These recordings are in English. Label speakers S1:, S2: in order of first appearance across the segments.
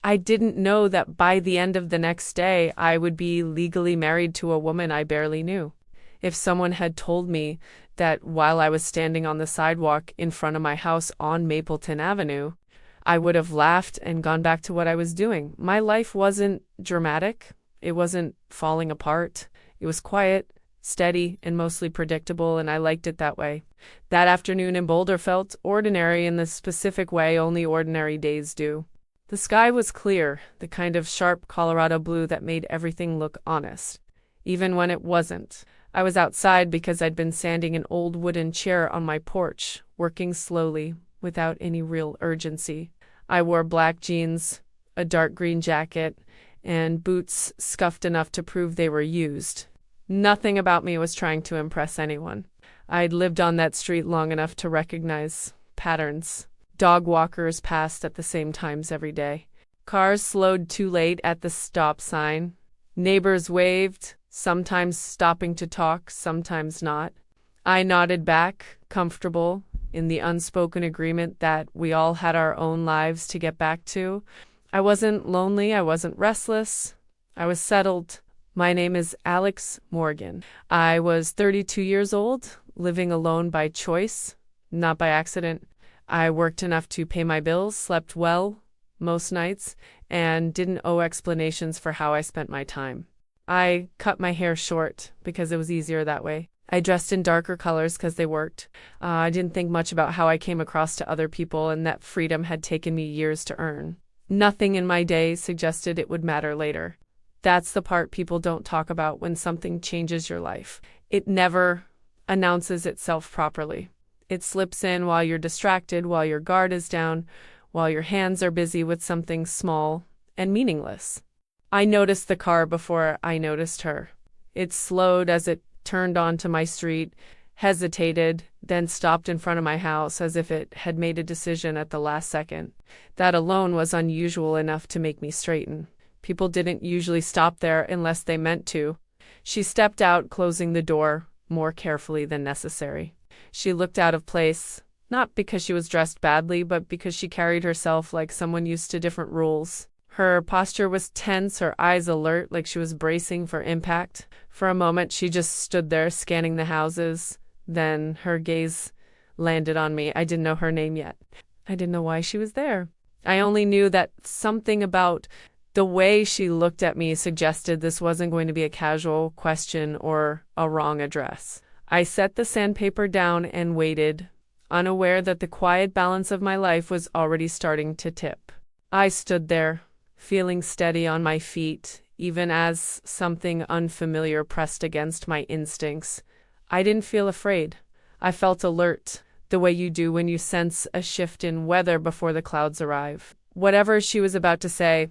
S1: I didn't know that by the end of the next day, I would be legally married to a woman I barely knew. If someone had told me that while I was standing on the sidewalk in front of my house on Mapleton Avenue, I would have laughed and gone back to what I was doing. My life wasn't dramatic. It wasn't falling apart. It was quiet, steady, and mostly predictable, and I liked it that way. That afternoon in Boulder felt ordinary in the specific way only ordinary days do. The sky was clear, the kind of sharp Colorado blue that made everything look honest, even when it wasn't. I was outside because I'd been sanding an old wooden chair on my porch, working slowly, without any real urgency. I wore black jeans, a dark green jacket, and boots scuffed enough to prove they were used. Nothing about me was trying to impress anyone. I'd lived on that street long enough to recognize patterns. Dog walkers passed at the same times every day. Cars slowed too late at the stop sign. Neighbors waved, sometimes stopping to talk, sometimes not. I nodded back, comfortable, in the unspoken agreement that we all had our own lives to get back to. I wasn't lonely, I wasn't restless, I was settled. My name is Alex Morgan. I was 32 years old, living alone by choice, not by accident. I worked enough to pay my bills, slept well most nights, and didn't owe explanations for how I spent my time. I cut my hair short because it was easier that way. I dressed in darker colors because they worked. I didn't think much about how I came across to other people and that freedom had taken me years to earn. Nothing in my day suggested it would matter later. That's the part people don't talk about when something changes your life. It never announces itself properly. It slips in while you're distracted, while your guard is down, while your hands are busy with something small and meaningless. I noticed the car before I noticed her. It slowed as it turned onto my street, hesitated, then stopped in front of my house as if it had made a decision at the last second. That alone was unusual enough to make me straighten. People didn't usually stop there unless they meant to. She stepped out, closing the door more carefully than necessary. She looked out of place, not because she was dressed badly, but because she carried herself like someone used to different rules. Her posture was tense, her eyes alert, like she was bracing for impact. For a moment, she just stood there, scanning the houses. Then her gaze landed on me. I didn't know her name yet. I didn't know why she was there. I only knew that something about the way she looked at me suggested this wasn't going to be a casual question or a wrong address. I set the sandpaper down and waited, unaware that the quiet balance of my life was already starting to tip. I stood there, feeling steady on my feet, even as something unfamiliar pressed against my instincts. I didn't feel afraid. I felt alert, the way you do when you sense a shift in weather before the clouds arrive. Whatever she was about to say,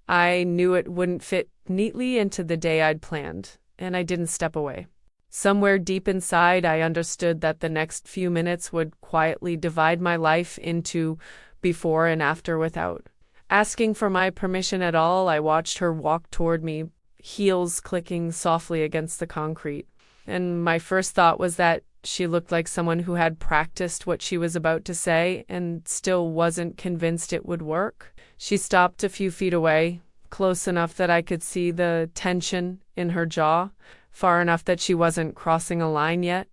S1: I knew it wouldn't fit neatly into the day I'd planned, and I didn't step away. Somewhere deep inside, I understood that the next few minutes would quietly divide my life into before and after without asking for my permission at all. I watched her walk toward me, heels clicking softly against the concrete. And my first thought was that she looked like someone who had practiced what she was about to say and still wasn't convinced it would work. She stopped a few feet away, close enough that I could see the tension in her jaw, far enough that she wasn't crossing a line yet.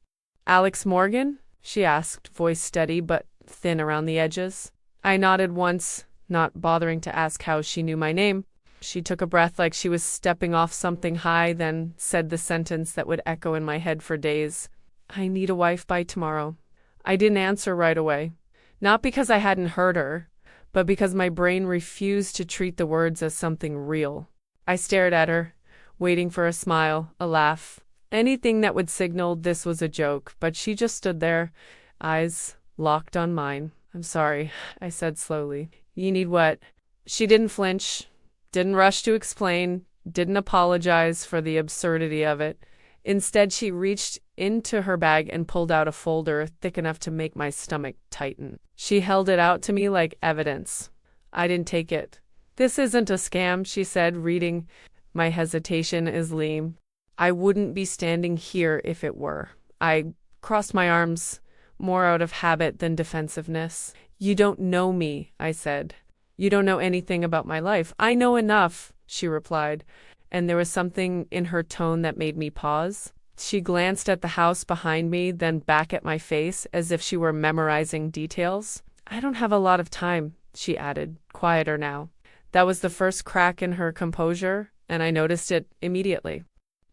S1: "Alex Morgan?" she asked, voice steady but thin around the edges. I nodded once, not bothering to ask how she knew my name. She took a breath like she was stepping off something high, then said the sentence that would echo in my head for days. "I need a wife by tomorrow." I didn't answer right away. Not because I hadn't heard her, but because my brain refused to treat the words as something real. I stared at her, waiting for a smile, a laugh, anything that would signal this was a joke, but she just stood there, eyes locked on mine. "I'm sorry," I said slowly. "You need what?" She didn't flinch, didn't rush to explain, didn't apologize for the absurdity of it. Instead, she reached into her bag and pulled out a folder thick enough to make my stomach tighten. She held it out to me like evidence. I didn't take it. "This isn't a scam," she said, reading my hesitation as lean. "I wouldn't be standing here if it were." I crossed my arms, more out of habit than defensiveness. "You don't know me," I said. You don't know anything about my life. I know enough, she replied, and there was something in her tone that made me pause. She glanced at the house behind me, then back at my face, as if she were memorizing details. I don't have a lot of time, she added, quieter now. That was the first crack in her composure, and I noticed it immediately.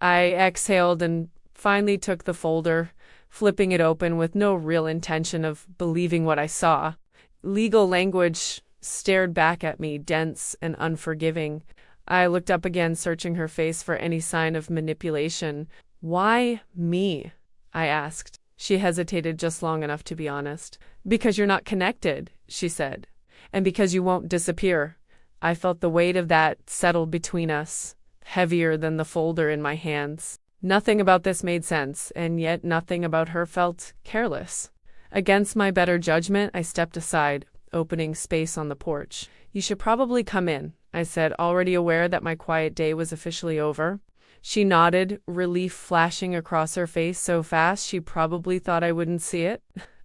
S1: I exhaled and finally took the folder, flipping it open with no real intention of believing what I saw. Legal language stared back at me, dense and unforgiving. I looked up again, searching her face for any sign of manipulation. Why me? I asked. She hesitated just long enough to be honest. Because you're not connected, she said, and because you won't disappear. I felt the weight of that settled between us, heavier than the folder in my hands. Nothing about this made sense, and yet nothing about her felt careless. Against my better judgment, I stepped aside, opening space on the porch. You should probably come in, I said, already aware that my quiet day was officially over. She nodded, relief flashing across her face so fast she probably thought I wouldn't see it.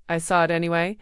S1: I saw it anyway,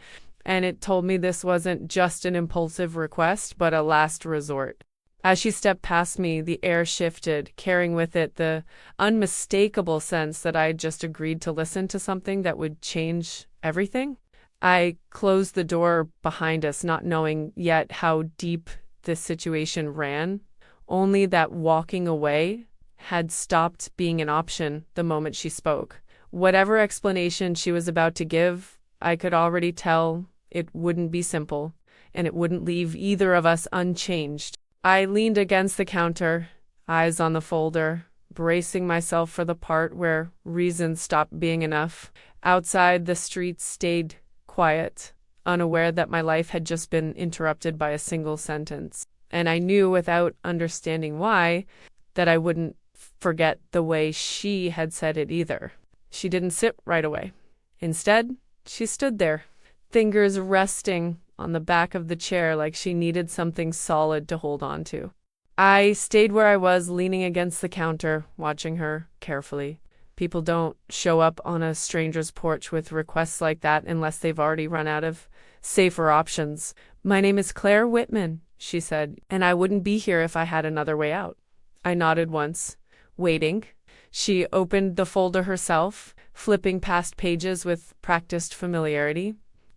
S1: and it told me this wasn't just an impulsive request, but a last resort. As she stepped past me, the air shifted, carrying with it the unmistakable sense that I had just agreed to listen to something that would change everything. I closed the door behind us, not knowing yet how deep this situation ran, only that walking away had stopped being an option the moment she spoke. Whatever explanation she was about to give, I could already tell it wouldn't be simple, and it wouldn't leave either of us unchanged. I leaned against the counter, eyes on the folder, bracing myself for the part where reason stopped being enough. Outside, the streets stayed quiet, unaware that my life had just been interrupted by a single sentence. And I knew, without understanding why, that I wouldn't forget the way she had said it either. She didn't sit right away. Instead, she stood there, fingers resting on the back of the chair like she needed something solid to hold on to. I stayed where I was, leaning against the counter, watching her carefully. People don't show up on a stranger's porch with requests like that unless they've already run out of safer options. My name is Claire Whitman, she said, and I wouldn't be here if I had another way out. I nodded once, waiting. She opened the folder herself, flipping past pages with practiced familiarity.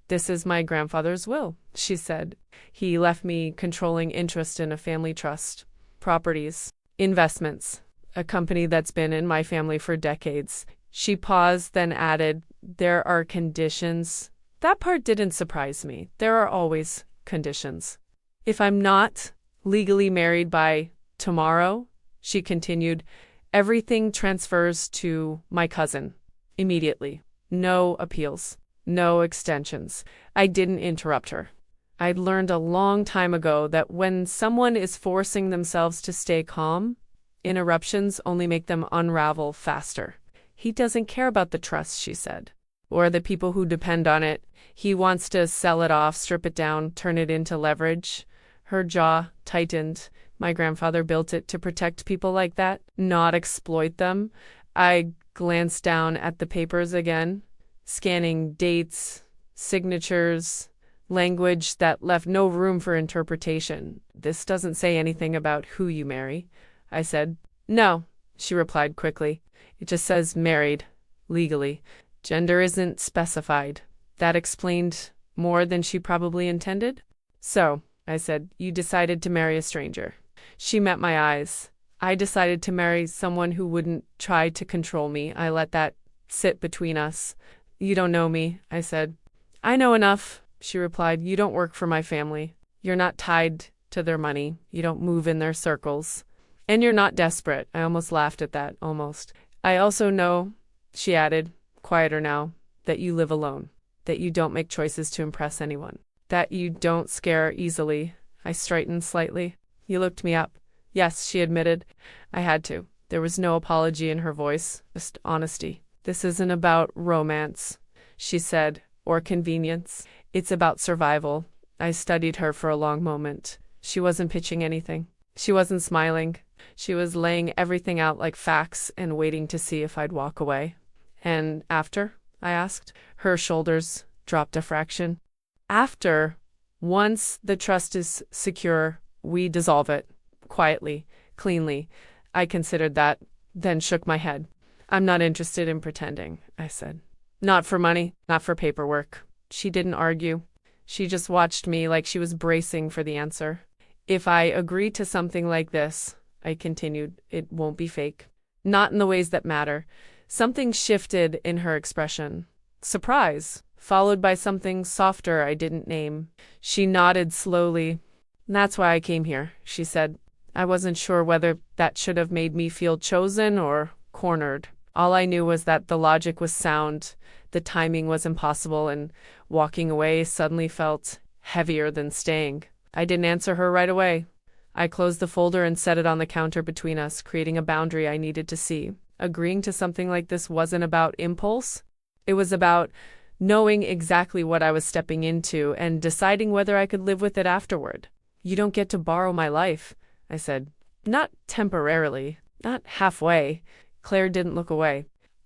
S1: This is my grandfather's will, she said. He left me controlling interest in a family trust, properties, investments, a company that's been in my family for decades. She paused, then added, there are conditions. That part didn't surprise me. There are always conditions. If I'm not legally married by tomorrow, she continued, everything transfers to my cousin immediately. No appeals, no extensions. I didn't interrupt her. I'd learned a long time ago that when someone is forcing themselves to stay calm, interruptions only make them unravel faster. He doesn't care about the trust, she said, or the people who depend on it. He wants to sell it off, strip it down, turn it into leverage. Her jaw tightened. My grandfather built it to protect people like that, not exploit them. I glanced down at the papers again, scanning dates, signatures, language that left no room for interpretation. This doesn't say anything about who you marry, I said. No, she replied quickly. It just says married, legally. Gender isn't specified. That explained more than she probably intended. So, I said, you decided to marry a stranger. She met my eyes. I decided to marry someone who wouldn't try to control me. I let that sit between us. You don't know me, I said. I know enough, she replied. You don't work for my family. You're not tied to their money. You don't move in their circles. And you're not desperate. I almost laughed at that, almost. I also know, she added, quieter now, that you live alone, that you don't make choices to impress anyone, that you don't scare easily. I straightened slightly. You looked me up. Yes, she admitted. I had to. There was no apology in her voice, just honesty. This isn't about romance, she said, or convenience. It's about survival. I studied her for a long moment. She wasn't pitching anything. She wasn't smiling. She was laying everything out like facts and waiting to see if I'd walk away. And after? I asked. Her shoulders dropped a fraction. After, Once the trust is secure, we dissolve it. Quietly, cleanly. I considered that, then shook my head. I'm not interested in pretending, I said. Not for money, not for paperwork. She didn't argue. She just watched me like she was bracing for the answer. If I agree to something like this, I continued, it won't be fake. Not in the ways that matter. Something shifted in her expression. Surprise, followed by something softer I didn't name. She nodded slowly. That's why I came here, she said. I wasn't sure whether that should have made me feel chosen or cornered. All I knew was that the logic was sound, the timing was impossible, and walking away suddenly felt heavier than staying. I didn't answer her right away. I closed the folder and set it on the counter between us, creating a boundary I needed to see. Agreeing to something like this wasn't about impulse. It was about knowing exactly what I was stepping into and deciding whether I could live with it afterward. You don't get to borrow my life, I said. Not temporarily, not halfway. Claire didn't look away.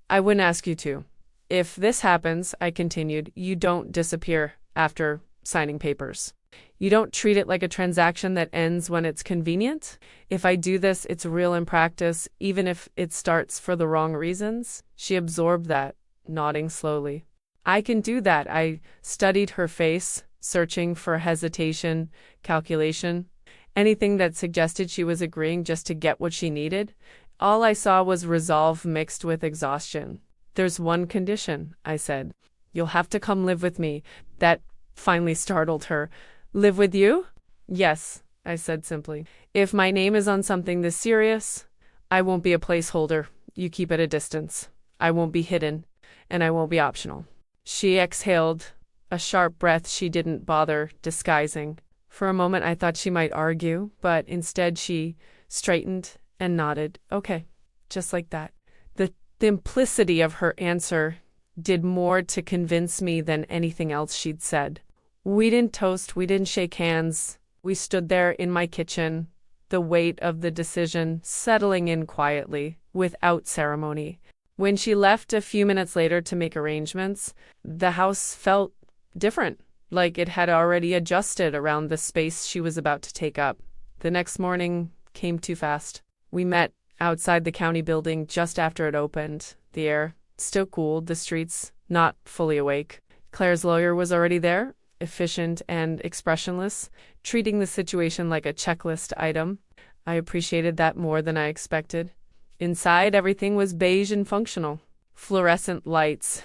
S1: I wouldn't ask you to. If this happens, I continued, you don't disappear after signing papers. You don't treat it like a transaction that ends when it's convenient. If I do this, it's real in practice, even if it starts for the wrong reasons. She absorbed that, nodding slowly. I can do that. I studied her face, searching for hesitation, calculation, anything that suggested she was agreeing just to get what she needed. All I saw was resolve mixed with exhaustion. There's one condition, I said. You'll have to come live with me. That finally startled her. Live with you? Yes, I said simply. If my name is on something this serious, I won't be a placeholder. You keep at a distance. I won't be hidden, and I won't be optional. She exhaled, a sharp breath she didn't bother disguising. For a moment I thought she might argue, but instead she straightened and nodded. Okay, just like that. The simplicity of her answer did more to convince me than anything else she'd said. We didn't toast, we didn't shake hands. We stood there in my kitchen, the weight of the decision settling in quietly, without ceremony. When she left a few minutes later to make arrangements, the house felt different, like it had already adjusted around the space she was about to take up. The next morning came too fast. We met outside the county building just after it opened. The air still cool, the streets not fully awake. Claire's lawyer was already there, efficient and expressionless, treating the situation like a checklist item. I appreciated that more than I expected. Inside, everything was beige and functional. Fluorescent lights,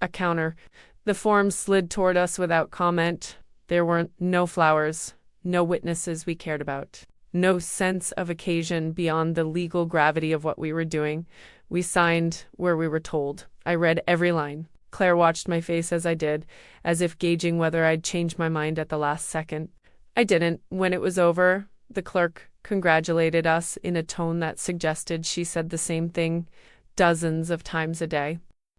S1: a counter. The forms slid toward us without comment. There were no flowers, no witnesses we cared about, no sense of occasion beyond the legal gravity of what we were doing. We signed where we were told. I read every line. Claire watched my face as I did, as if gauging whether I'd changed my mind at the last second. I didn't. When it was over, the clerk congratulated us in a tone that suggested she said the same thing dozens of times a day.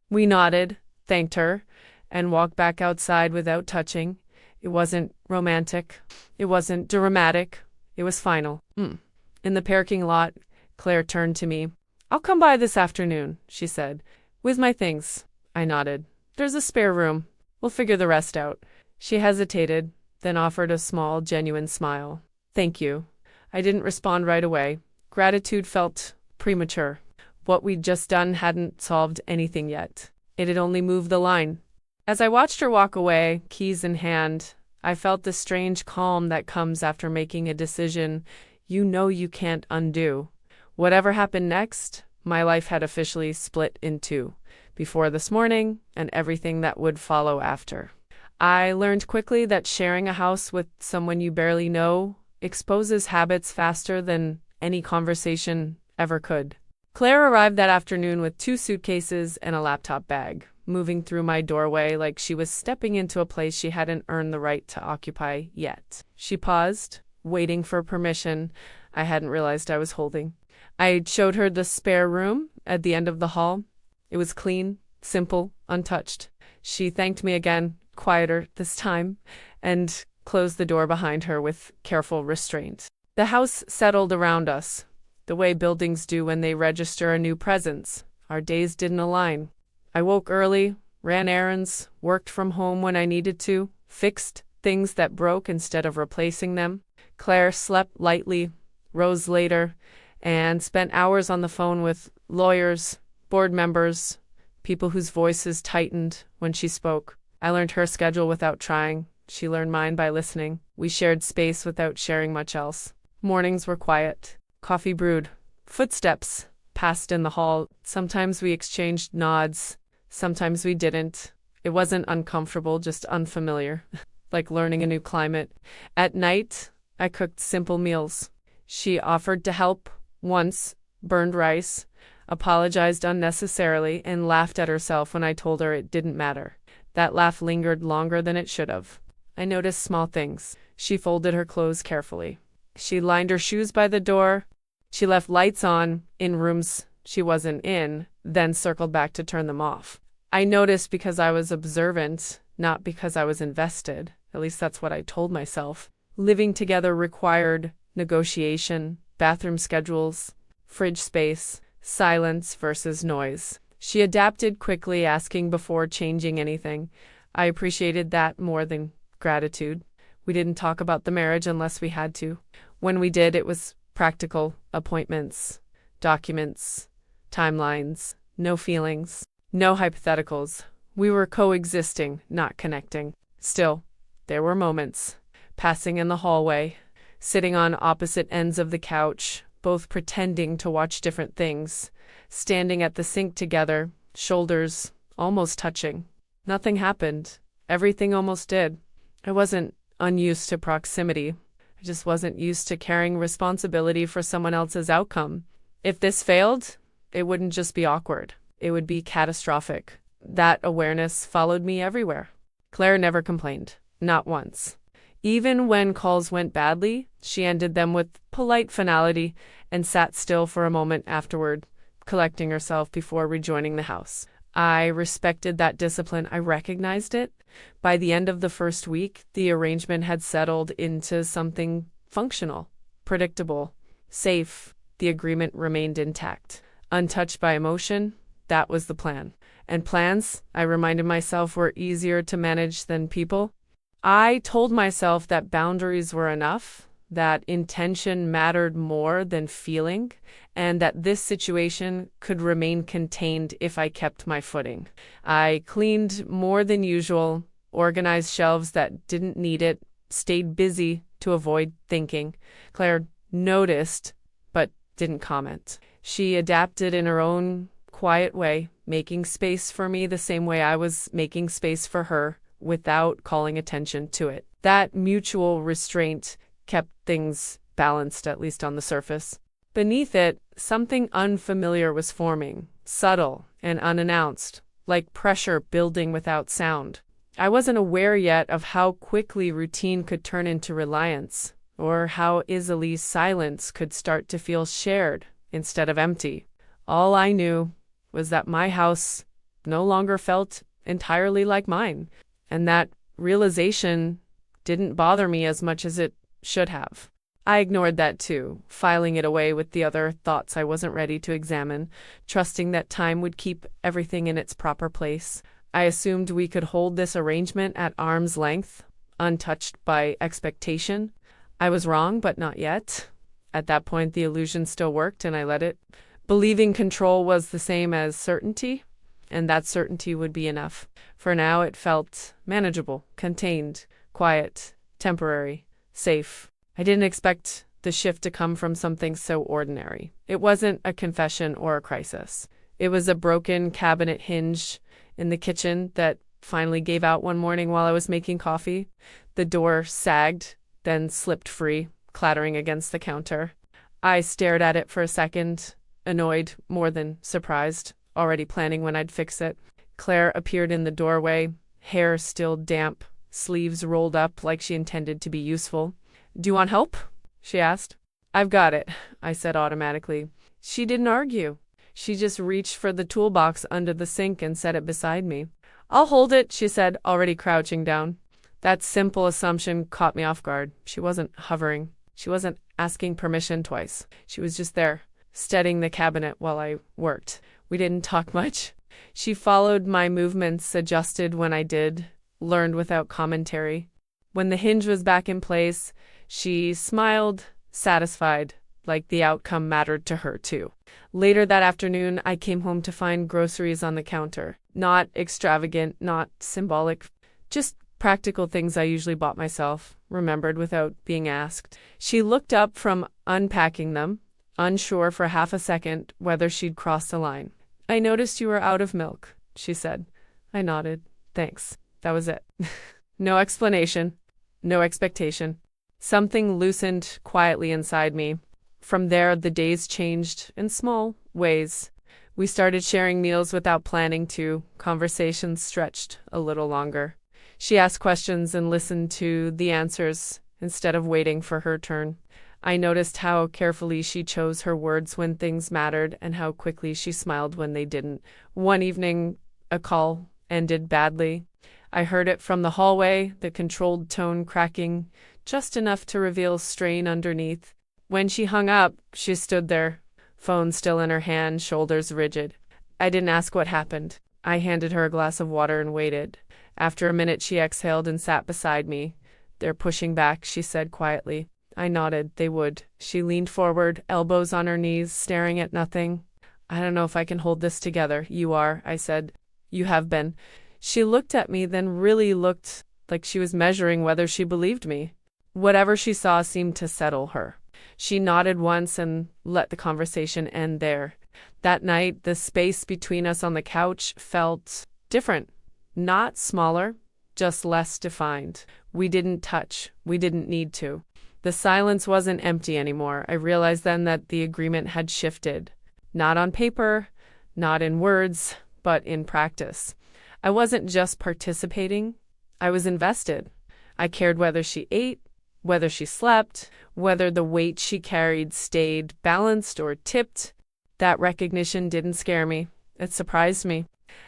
S1: We nodded, thanked her, and walked back outside without touching. It wasn't romantic. It wasn't dramatic. It was final. In the parking lot, Claire turned to me. I'll come by this afternoon, she said. With my things. I nodded. There's a spare room. We'll figure the rest out. She hesitated, then offered a small, genuine smile. Thank you. I didn't respond right away. Gratitude felt premature. What we'd just done hadn't solved anything yet. It had only moved the line. As I watched her walk away, keys in hand, I felt the strange calm that comes after making a decision you know you can't undo. Whatever happened next, my life had officially split in two, before this morning and everything that would follow after. I learned quickly that sharing a house with someone you barely know exposes habits faster than any conversation ever could. Claire arrived that afternoon with 2 suitcases and a laptop bag, moving through my doorway like she was stepping into a place she hadn't earned the right to occupy yet. She paused, waiting for permission I hadn't realized I was holding. I showed her the spare room at the end of the hall. It was clean, simple, untouched. She thanked me again, quieter this time, and closed the door behind her with careful restraint. The house settled around us, the way buildings do when they register a new presence. Our days didn't align. I woke early, ran errands, worked from home when I needed to, fixed things that broke instead of replacing them. Claire slept lightly, rose later, and spent hours on the phone with lawyers, board members, people whose voices tightened when she spoke. I learned her schedule without trying. She learned mine by listening. We shared space without sharing much else. Mornings were quiet. Coffee brewed. Footsteps passed in the hall. Sometimes we exchanged nods. Sometimes we didn't. It wasn't uncomfortable, just unfamiliar, like learning a new climate. At night, I cooked simple meals. She offered to help once, burned rice, apologized unnecessarily, and laughed at herself when I told her it didn't matter. That laugh lingered longer than it should have. I noticed small things. She folded her clothes carefully. She lined her shoes by the door. She left lights on in rooms she wasn't in, then circled back to turn them off. I noticed because I was observant, not because I was invested. At least that's what I told myself. Living together required negotiation, bathroom schedules, fridge space, silence versus noise. She adapted quickly, asking before changing anything. I appreciated that more than gratitude. We didn't talk about the marriage unless we had to. When we did, it was practical: appointments, documents, timelines, no feelings, no hypotheticals. We were coexisting, not connecting. Still, there were moments. Passing in the hallway, sitting on opposite ends of the couch, both pretending to watch different things, standing at the sink together, shoulders almost touching. Nothing happened. Everything almost did. I wasn't unused to proximity. I just wasn't used to carrying responsibility for someone else's outcome. If this failed, it wouldn't just be awkward. It would be catastrophic. That awareness followed me everywhere. Claire never complained. Not once. Even when calls went badly, she ended them with polite finality and sat still for a moment afterward, collecting herself before rejoining the house. I respected that discipline. I recognized it. By the end of the first week, the arrangement had settled into something functional, predictable, safe. The agreement remained intact. Untouched by emotion, that was the plan. And plans, I reminded myself, were easier to manage than people. I told myself that boundaries were enough, that intention mattered more than feeling, and that this situation could remain contained if I kept my footing. I cleaned more than usual, organized shelves that didn't need it, stayed busy to avoid thinking. Claire noticed, but didn't comment. She adapted in her own quiet way, making space for me the same way I was making space for her, without calling attention to it. That mutual restraint kept things balanced, at least on the surface. Beneath it, something unfamiliar was forming, subtle and unannounced, like pressure building without sound. I wasn't aware yet of how quickly routine could turn into reliance, or how easily silence could start to feel shared instead of empty. All I knew was that my house no longer felt entirely like mine, and that realization didn't bother me as much as it should have. I ignored that too, filing it away with the other thoughts I wasn't ready to examine, trusting that time would keep everything in its proper place. I assumed we could hold this arrangement at arm's length, untouched by expectation. I was wrong, but not yet. At that point, the illusion still worked, and I let it. Believing control was the same as certainty, and that certainty would be enough. For now, it felt manageable, contained, quiet, temporary, safe. I didn't expect the shift to come from something so ordinary. It wasn't a confession or a crisis. It was a broken cabinet hinge in the kitchen that finally gave out one morning while I was making coffee. The door sagged, then slipped free, clattering against the counter. I stared at it for a second, annoyed more than surprised, already planning when I'd fix it. Claire appeared in the doorway, hair still damp, sleeves rolled up like she intended to be useful. "Do you want help?" she asked. "I've got it," I said automatically. She didn't argue. She just reached for the toolbox under the sink and set it beside me. "I'll hold it," she said, already crouching down. That simple assumption caught me off guard. She wasn't hovering. She wasn't asking permission twice. She was just there, steadying the cabinet while I worked. We didn't talk much. She followed my movements, adjusted when I did, learned without commentary. When the hinge was back in place, she smiled, satisfied, like the outcome mattered to her too. Later that afternoon, I came home to find groceries on the counter. Not extravagant, not symbolic, just practical things I usually bought myself, remembered without being asked. She looked up from unpacking them, unsure for half a second whether she'd crossed the line. "I noticed you were out of milk," she said. I nodded. "Thanks." That was it. No explanation, no expectation. Something loosened quietly inside me. From there, the days changed in small ways. We started sharing meals without planning to. Conversations stretched a little longer. She asked questions and listened to the answers instead of waiting for her turn. I noticed how carefully she chose her words when things mattered and how quickly she smiled when they didn't. One evening, a call ended badly. I heard it from the hallway, the controlled tone cracking just enough to reveal strain underneath. When she hung up, she stood there, phone still in her hand, shoulders rigid. I didn't ask what happened. I handed her a glass of water and waited. After a minute, she exhaled and sat beside me. "They're pushing back," she said quietly. I nodded. They would. She leaned forward, elbows on her knees, staring at nothing. "I don't know if I can hold this together." "You are," I said. "You have been." She looked at me, then really looked like she was measuring whether she believed me. Whatever she saw seemed to settle her. She nodded once and let the conversation end there. That night, the space between us on the couch felt different. Not smaller, just less defined. We didn't touch. We didn't need to. The silence wasn't empty anymore. I realized then that the agreement had shifted. Not on paper, not in words, but in practice. I wasn't just participating. I was invested. I cared whether she ate, whether she slept, whether the weight she carried stayed balanced or tipped. That recognition didn't scare me. It surprised me.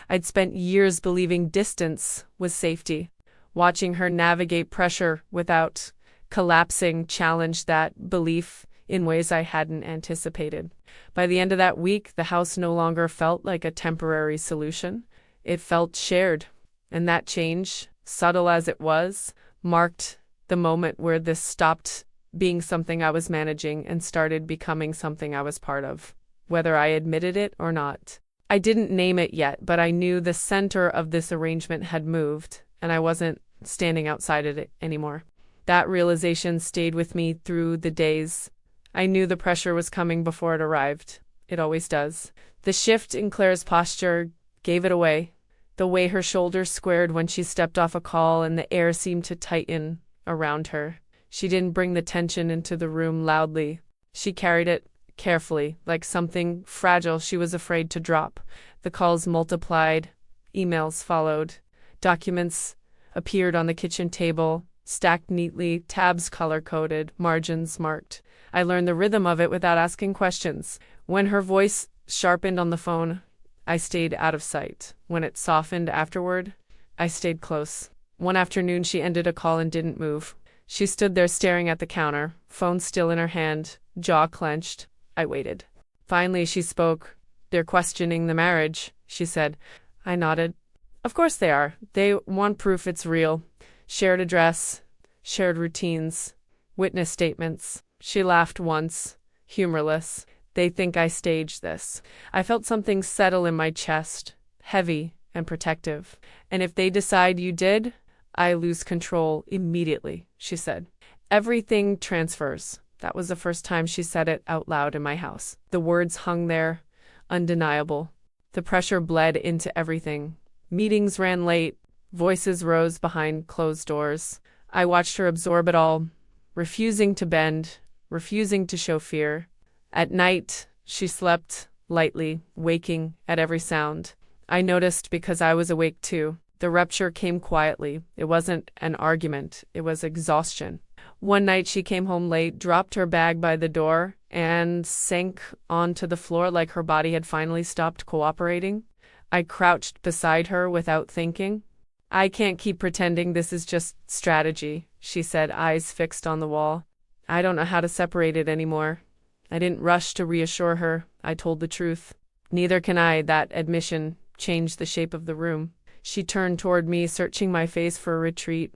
S1: I'd spent years believing distance was safety. Watching her navigate pressure without collapsing challenged that belief in ways I hadn't anticipated. By the end of that week, the house no longer felt like a temporary solution. It felt shared. And that change, subtle as it was, marked the moment where this stopped being something I was managing and started becoming something I was part of, whether I admitted it or not. I didn't name it yet, but I knew the center of this arrangement had moved, and I wasn't standing outside of it anymore. That realization stayed with me through the days. I knew the pressure was coming before it arrived. It always does. The shift in Claire's posture gave it away. The way her shoulders squared when she stepped off a call and the air seemed to tighten around her. She didn't bring the tension into the room loudly. She carried it carefully, like something fragile she was afraid to drop. The calls multiplied. Emails followed. Documents appeared on the kitchen table, stacked neatly, tabs color-coded, margins marked. I learned the rhythm of it without asking questions. When her voice sharpened on the phone, I stayed out of sight. When it softened afterward, I stayed close. One afternoon, she ended a call and didn't move. She stood there staring at the counter, phone still in her hand, jaw clenched. I waited. Finally, she spoke. "They're questioning the marriage," she said. I nodded. "Of course they are. They want proof it's real. Shared address, shared routines, witness statements." She laughed once, humorless. "They think I staged this." I felt something settle in my chest, heavy and protective. "And if they decide you did, I lose control immediately," she said. "Everything transfers." That was the first time she said it out loud in my house. The words hung there, undeniable. The pressure bled into everything. Meetings ran late. Voices rose behind closed doors. I watched her absorb it all, refusing to bend, refusing to show fear. At night, she slept lightly, waking at every sound. I noticed because I was awake too. The rupture came quietly. It wasn't an argument. It was exhaustion. One night she came home late, dropped her bag by the door, and sank onto the floor like her body had finally stopped cooperating. I crouched beside her without thinking. "I can't keep pretending this is just strategy," she said, eyes fixed on the wall. I don't know how to separate it anymore. I didn't rush to reassure her. I told the truth. Neither can I. That admission changed the shape of the room. She turned toward me, searching my face for a retreat.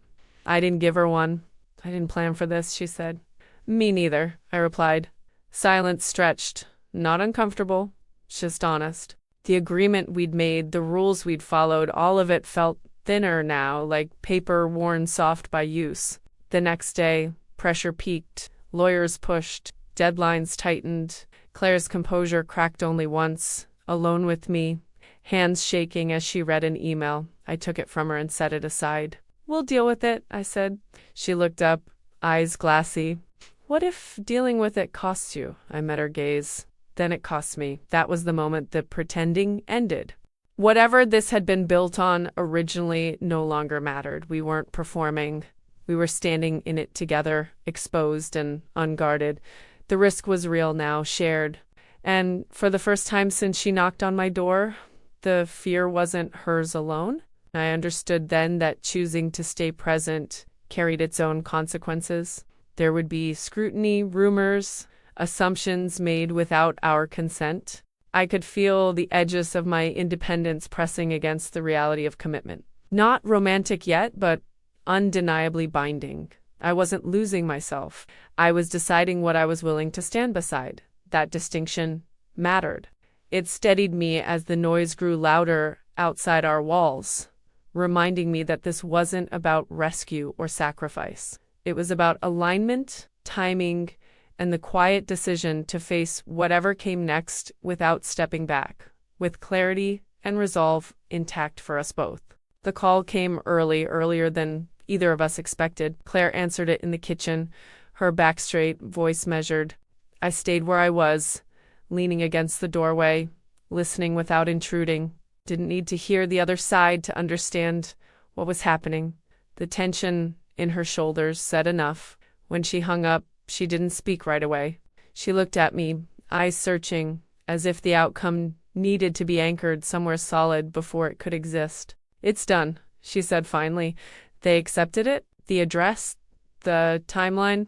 S1: I didn't give her one. I didn't plan for this, she said. Me neither, I replied. Silence stretched. Not uncomfortable, just honest. The agreement we'd made, the rules we'd followed, all of it felt thinner now, like paper worn soft by use. The next day, pressure peaked, lawyers pushed, deadlines tightened. Claire's composure cracked only once, alone with me, hands shaking as she read an email. I took it from her and set it aside. We'll deal with it, I said. She looked up, eyes glassy. What if dealing with it costs you? I met her gaze. Then it cost me. That was the moment the pretending ended. Whatever this had been built on originally no longer mattered. We weren't performing. We were standing in it together, exposed and unguarded. The risk was real now, shared. And for the first time since she knocked on my door, the fear wasn't hers alone. I understood then that choosing to stay present carried its own consequences. There would be scrutiny, rumors, assumptions made without our consent. I could feel the edges of my independence pressing against the reality of commitment. Not romantic yet, but undeniably binding. I wasn't losing myself. I was deciding what I was willing to stand beside. That distinction mattered. It steadied me as the noise grew louder outside our walls, reminding me that this wasn't about rescue or sacrifice. It was about alignment, timing, and the quiet decision to face whatever came next without stepping back, with clarity and resolve intact for us both. The call came earlier than either of us expected. Claire answered it in the kitchen, her back straight, voice measured. I stayed where I was, leaning against the doorway, listening without intruding. Didn't need to hear the other side to understand what was happening. The tension in her shoulders said enough. When she hung up, she didn't speak right away. She looked at me, eyes searching, as if the outcome needed to be anchored somewhere solid before it could exist. It's done, she said finally. They accepted it? The address? The timeline?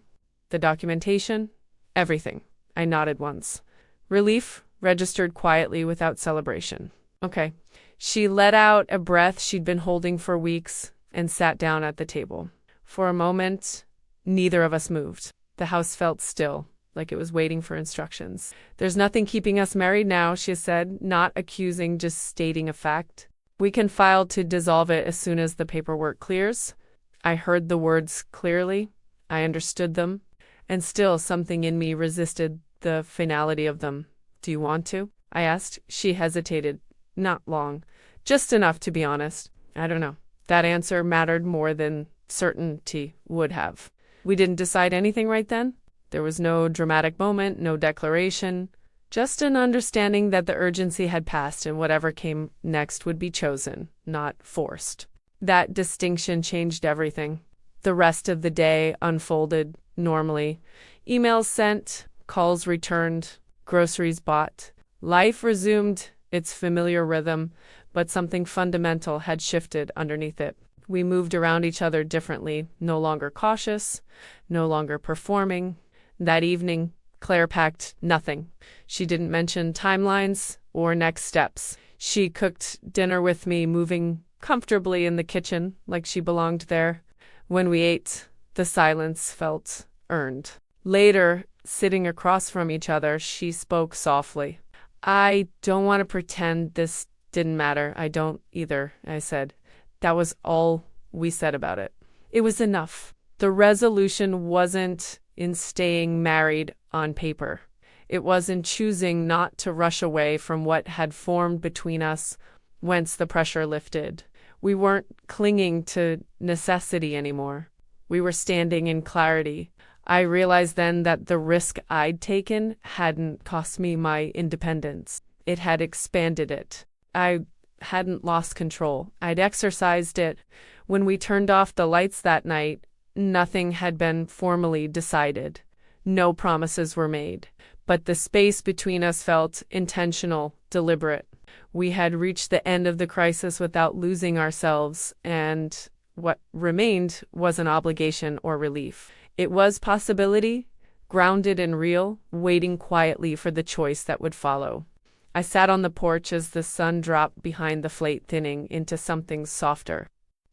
S1: The documentation? Everything. I nodded once. Relief registered quietly without celebration. Okay. She let out a breath she'd been holding for weeks and sat down at the table. For a moment, neither of us moved. The house felt still, like it was waiting for instructions. There's nothing keeping us married now, she said, not accusing, just stating a fact. We can file to dissolve it as soon as the paperwork clears. I heard the words clearly. I understood them. And still something in me resisted the finality of them. Do you want to? I asked. She hesitated. Not long. Just enough, to be honest. I don't know. That answer mattered more than certainty would have. We didn't decide anything right then. There was no dramatic moment, no declaration, just an understanding that the urgency had passed and whatever came next would be chosen, not forced. That distinction changed everything. The rest of the day unfolded normally. Emails sent, calls returned, groceries bought. Life resumed its familiar rhythm, but something fundamental had shifted underneath it. We moved around each other differently, no longer cautious, no longer performing. That evening, Claire packed nothing. She didn't mention timelines or next steps. She cooked dinner with me, moving comfortably in the kitchen like she belonged there. When we ate, the silence felt earned. Later, sitting across from each other, she spoke softly. I don't want to pretend this didn't matter. I don't either, I said. That was all we said about it. It was enough. The resolution wasn't in staying married on paper. It was in choosing not to rush away from what had formed between us, whence the pressure lifted. We weren't clinging to necessity anymore. We were standing in clarity. I realized then that the risk I'd taken hadn't cost me my independence. It had expanded it. I hadn't lost control. I'd exercised it. When we turned off the lights that night, nothing had been formally decided. No promises were made. But the space between us felt intentional, deliberate. We had reached the end of the crisis without losing ourselves, and what remained was an obligation or relief. It was possibility, grounded and real, waiting quietly for the choice that would follow. I sat on the porch as the sun dropped behind the flate, thinning into something softer.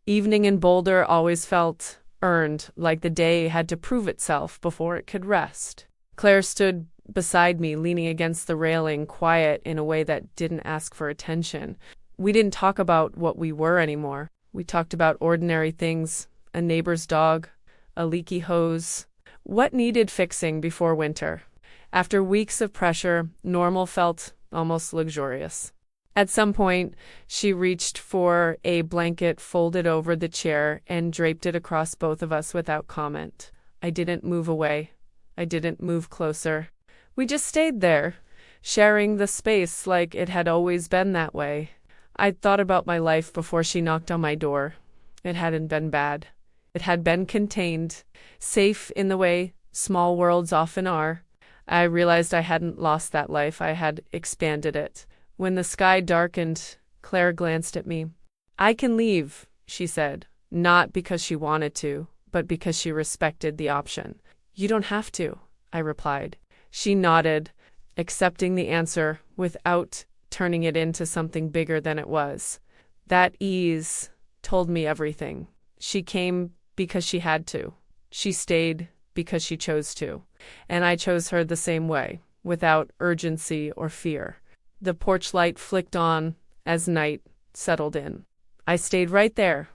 S1: Evening in Boulder always felt earned, like the day had to prove itself before it could rest. Claire stood beside me, leaning against the railing, quiet in a way that didn't ask for attention. We didn't talk about what we were anymore. We talked about ordinary things, a neighbor's dog, a leaky hose, what needed fixing before winter. After weeks of pressure, normal felt almost luxurious. At some point, she reached for a blanket, folded over the chair, and draped it across both of us without comment. I didn't move away. I didn't move closer. We just stayed there, sharing the space like it had always been that way. I'd thought about my life before she knocked on my door. It hadn't been bad. It had been contained, safe in the way small worlds often are. I realized I hadn't lost that life. I had expanded it. When the sky darkened, Claire glanced at me. "I can leave," she said, not because she wanted to, but because she respected the option. "You don't have to," I replied. She nodded, accepting the answer without turning it into something bigger than it was. That ease told me everything. She came because she had to. She stayed because she chose to. And I chose her the same way, without urgency or fear. The porch light flicked on as night settled in. I stayed right there,